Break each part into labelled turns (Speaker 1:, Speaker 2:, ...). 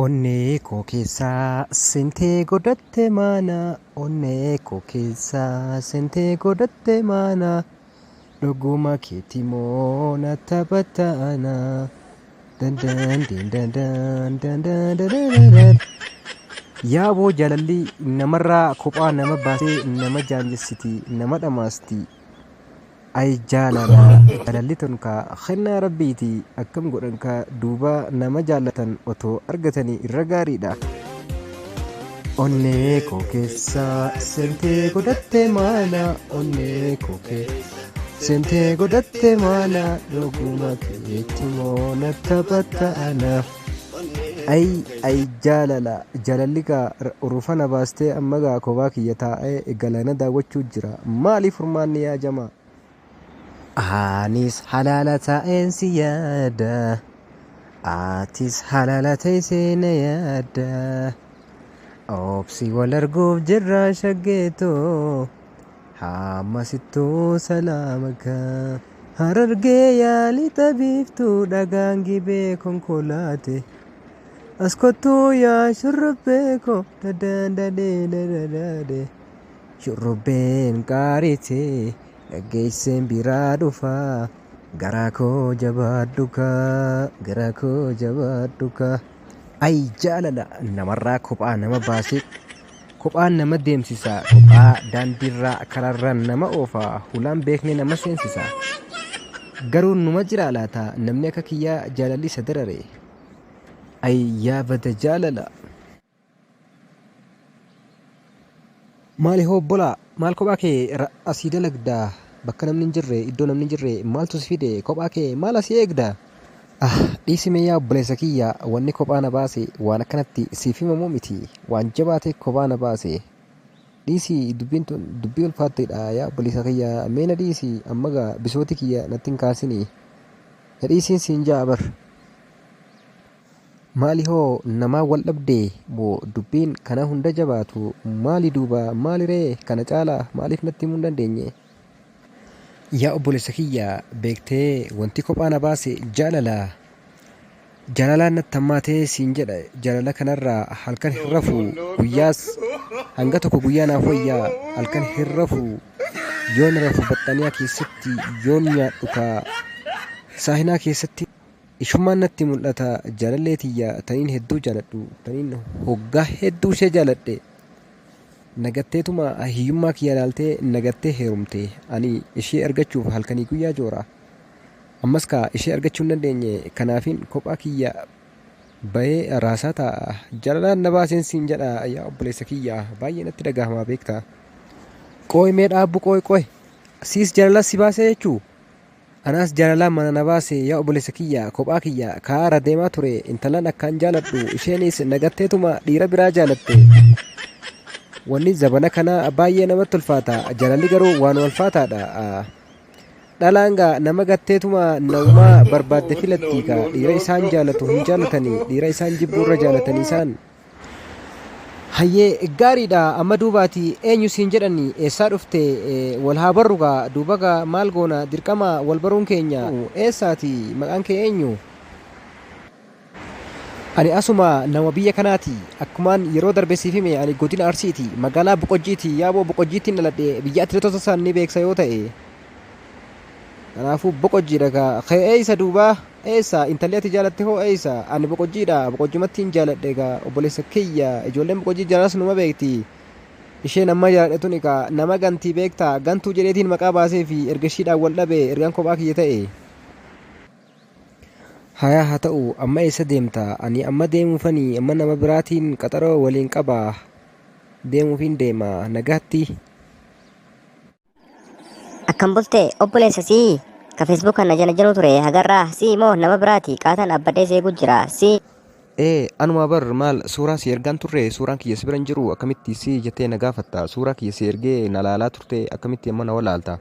Speaker 1: Onnee koo keessaa sentee godhatte maana. Onnee koo keessaa sentee godhatte maana. Dhuguma keetii moo na taphataana. Yaaboo jaalalli namarraa kophaa nama baasee nama jaanjessiti nama dhamaasti. Ay jaalala jaalalli tun kaa kennaa rabbiiti akkam godhan kaa duuba nama jaalatan otoo argatanii irra gaariidha. Onnee koo keessaa sentee godhatte maana. Onnee koo sentee godhatte maana. Dhuguma keetii moo na taphataana. Ay jaalala jaalalli kaa urufana baastee amma gaa kophaa kiyya taa'ee galana daawwachuu jira. Maaliif furmaanni yaa jamaa? Anis halaala taa'een si yaada. Atis halaala teessee na yaada. Obsi wal arguuf jirra shaggeetoo. Hammasittuu salaamaka. Harargee yaalii tabiiftuu dhagaan gibee konkolaate. As kottuu yaa shurrubbee koo dadandadee. Shurrubbeen qaariitee. Dhageesseen biraa dhufaa. Garaa koo jabaadhu kaa. Garaa koo jabaadhu kaa. Ay jaalala namarraa kophaa nama baasee kophaan nama deemsisa. Kophaa daandiirraa kararraan nama oofaa. Hulaan beeknee nama seensisa. Garuu numa jira laata namni akka kiyyaa jaalalli isa darare. Ay yaabada jaalala. Maali hobbolaa maal kophaa kee asii dalagdaa bakka namni hin jirre iddoo namni hin jirre maaltu si fide kophaa kee maal asii eegdaa? Dhiisime yaa obboleessa kiyya wanni kophaa na baase waan akkanatti siif himamuu miti waan jabaate kophaa na baase. Dhiisii dubbiin tun dubbii ulfaatteedha yaa obboleessa kiyya meena dhiisii amma gaa bisooti kiyya natti hin kaasinii. Dhiisiin siin ja'a bar. Maali hoo namaa wal dhabdee moo dubbiin kana hunda jabaatu maali duuba maali ree kana caalaa maaliif natti himuu hin dandeenye? Yaa obboleessa kiyya beektee wanti kophaa na baase jaalala. Jaalalaan natti hammaatee siin jedha jaalala kanarraa halkan hin rafu guyyaas hanga tokko guyyaa naaf wayyaa halkan hin rafu yoon rafu baxxaniyaa keessatti yoon nyaadhu kaa saahinaa keessatti. Ishummaan natti mul'ata jaalallee tiyya taniin hedduu jaaladhu taniin hoggaa hedduu ishee jaaladhe. Nagatteetuma hiyyummaa kiyya ilaaltee nagattee heerumte ani ishee argachuuf halkanii guyyaa joora. Ammas kaa ishee argachuu hin dandeenye kanaafin kophaa kiyya bahee raasaa ta'a. Jaalalaan na baaseen siin jedha yaa obboleessa kiyya baay'ee natti dhagahamaa beektaa. Qooy mee dhaabbu qooy siis jaalala si baasee jechuu? Anaas jaalalaan mana na baase yaa obboleessa kiyya kophaa kiyya kaara deemaa ture intalaan akkaan jaaladhu isheenis nagatteetuma dhiira biraa jaalatte. Wanni zabana kanaa baay'ee namatti ulfaata jaalalli garuu waan ulfaataadha. Dhalaan gaa nama gatteetuma naumaa barbaadde filatti kaa dhiira isaan jaalatu hin jaalatanii dhiira isaan jibbuurra jaalatanii isaan. Hayyee gaariidha amma duubaati eenyu siin jedhani eessaa dhufte wal haa barru gaa duuba gaa maal goona dirqama wal baruun keenya eessaati maqaan kee eenyu? Ani asuma nama biyya kanaati akkumaan yeroo darbe siif hime ani godina Arsiiti magaalaa Boqojjiiti yaaboo Boqojjiittiin dhaladhe biyya atileetota isaan ni beeksa yoo ta'e. Kanaafuu Boqojjiidha gaa kee eessa duuba eessa intalli ati jaalatte hoo eessa? Ani Boqojjiidha Boqojjumattiin jaaladhe gaa obboleessa kiyya ijoolleen Boqojjii jaalalas numa beekti. Isheen amma jaaladhe tuni gaa nama gantii beektaa gantuu jedheetiin maqaa baasee fi erga ishiidhaan wal dhabe ergaan kophaa kiyya ta'e. Hayaa haa ta'u amma eessa deemta? Ani amma deemuufanii amma nama biraatiin qaxaroo waliin qaba deemuufiin deema nagaatti.
Speaker 2: Akkam bultee obboleessa sii ka Facebook kana jala jiru ture hagarraa sii moo nama biraati qaataan abbadhee seeguu jira sii.
Speaker 1: Anuma bar maal suuraa si ergaan turre suuraan kiyya si biran jiru akkamitti si jettee na gaafatta suuraa kiyya si ergee na laalaa turte akkamitti amma na walaalta?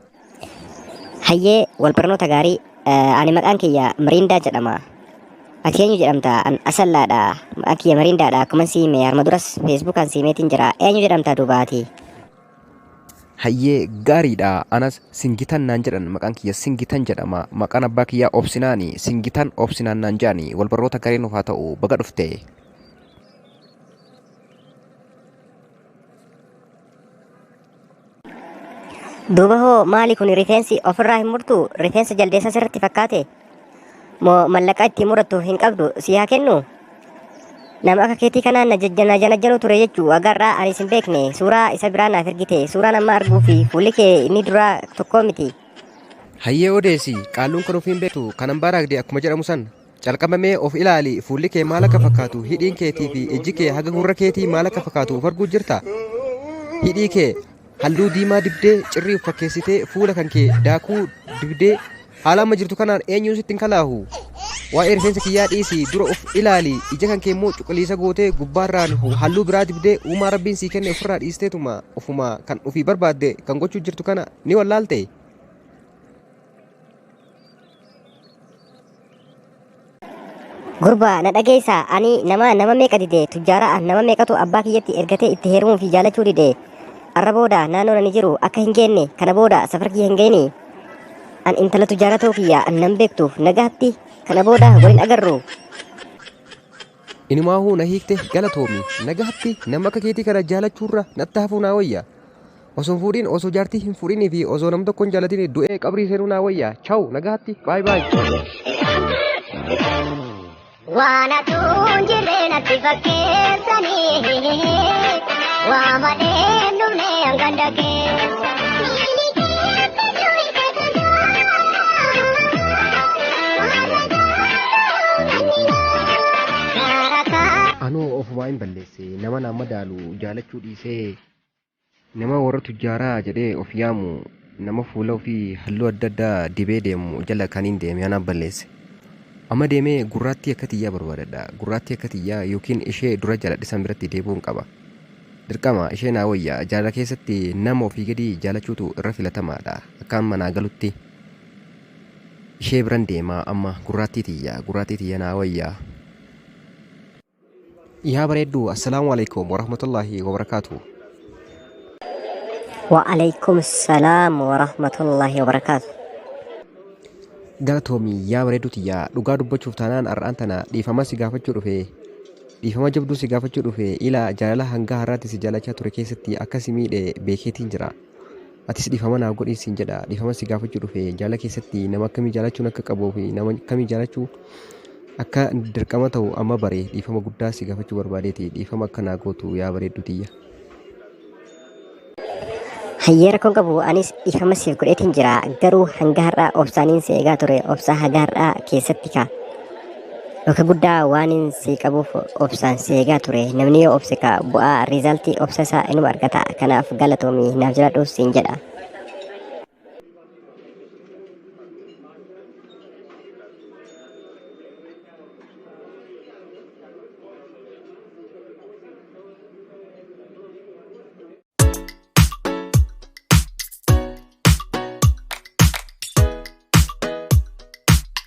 Speaker 2: Hayyee wal barnoota gaarii ani maqaan kiyya Miriindaa jedhama. Ati eenyu jedhamta? An asallaadha maqaan kiyya Miriindaadha akkuma siime harma duras feesbuukaan siimeetiin jira eenyu jedhamta duubaati?
Speaker 1: Hayyee gaariidha anas singitan naan jedhan maqaan kiyya singitan jedhama maqaan abbaa kiyyaa obsinaani singitan obsinaan naan jedhani wal barnoota gaarii nuuf haa ta'u baga dhufte.
Speaker 2: Duuba hoo maali kun rifeensi ofirraa hin murtu rifeensa jaldeessa sirriitti fakkaate moo mallaqa itti murattu hin qabdu si haa kennu nama akka keetii kanaan na janajjanuu ture jechuu agarraa anis hin beekne suuraa isa biraa naaf ergite suuraan amma arguu fi fuulli kee inni duraa tokkoo miti.
Speaker 1: Hayyee odeessi qaalluun kan ofiin beektu kanan baaraagde akkuma jedhamu san calqabamee of ilaali fuulli kee maal akka fakkaatu hidhiin keetii fi ijji kee haga gurra keetii maal akka fakkaatu of arguu jirta hidhii kee halluu diimaa dibdee cirrii fakkeessitee fuula kan kee daakuu dibdee haala amma jirtu kanaan eenyuun sitti hin kalaahu waa'ee rifeensa kiyyaa dhiisi dura of ilaali ija kan kee immoo cuquliisa gootee gubbaarraan halluu biraa dibdee uumaa rabbiin sii kenne ofirraa dhiisteetuma ofuma kan ofii barbaadde kan gochuu jirtu kana ni wallaalte.
Speaker 2: Gurba na dhageessa ani nama meeqa dide tujjaara nama meeqatu abbaa kiyyatti ergatee itti heerumuu fi jaalachuu dide arra booda naannoo ani jiru akka hin geenne kana booda safar kiyya hin geeni an intala tujjaara ta'uu kiyya an nan beektuuf nagaatti kana booda waliin agarru.
Speaker 1: Inumaahuu na hiikte galatoomi nagaatti nama akka keetii kana jaalachuurra natti hafuu naa wayya osoo hin fuudhiin osoo jaartii hin fuudhinii fi osoo nam tokko hin jaalatin du'ee qabrii seenuu naa wayya chaw nagaatti baay baay.
Speaker 3: Wana tunjire natti fakkeessanii waamalee numne anganda keessa.
Speaker 1: Anoo ofumaa hin balleesse nama nama daalu jaalachuu dhiisee nama warra tujjaaraa jedhee of yaamu nama fuula ofii halluu adda addaa dibee deemu jala kaniin deeme anaan balleesse. Amma deemee gurraattii akka xiyyaa barbaadadha gurraattii akka xiyyaa yookiin ishee dura jaaladhisan biratti deebi'uun qaba dirqama ishee naa wayya jaalala keessatti nama ofii gadi jaalachuutu irra filatamaadha akka amma naa galutti ishee biran deemaa amma gurraattii xiyya naa wayya. Yaa bareeddu assalaamu alaikum warahmatullaahi wabarakaatu.
Speaker 2: Wa alaikum salaam warahmatullaahi wabarakaatu.
Speaker 1: Galatoomii yaa bareedduuti yaa dhugaa dubbachuuf taanaan har'aan tana dhiifama si gaafachuu dhufe dhiifama jabduu si gaafachuu dhufe ila jaalala hanga har'aatti si jaalachaa ture keessatti akka si miidhe beekeetiin jira atis dhiifama naa godhiin siin jedha dhiifama si gaafachuu dhufe jaalala keessatti nama akkamii jaalachuun akka qabuu fi nama akkamii jaalachuu akka dirqama ta'u amma bare dhiifama guddaa si gaafachuu barbaadeeti dhiifama akka naa gootu yaa bareedduuti yaa.
Speaker 2: Hayyee rakkoon qabu anis dhiifama siif godheetiin jira garuu hanga har'aa obsaaniin si eegaa ture obsaa hanga har'aa keessatti ka bakka guddaa waanin si qabuuf obsaan si eegaa ture namni yoo obse ka bu'aa riizaaltii obsa isaa inuma argata kanaaf galatoomii naaf jiraadhuus siin jedha.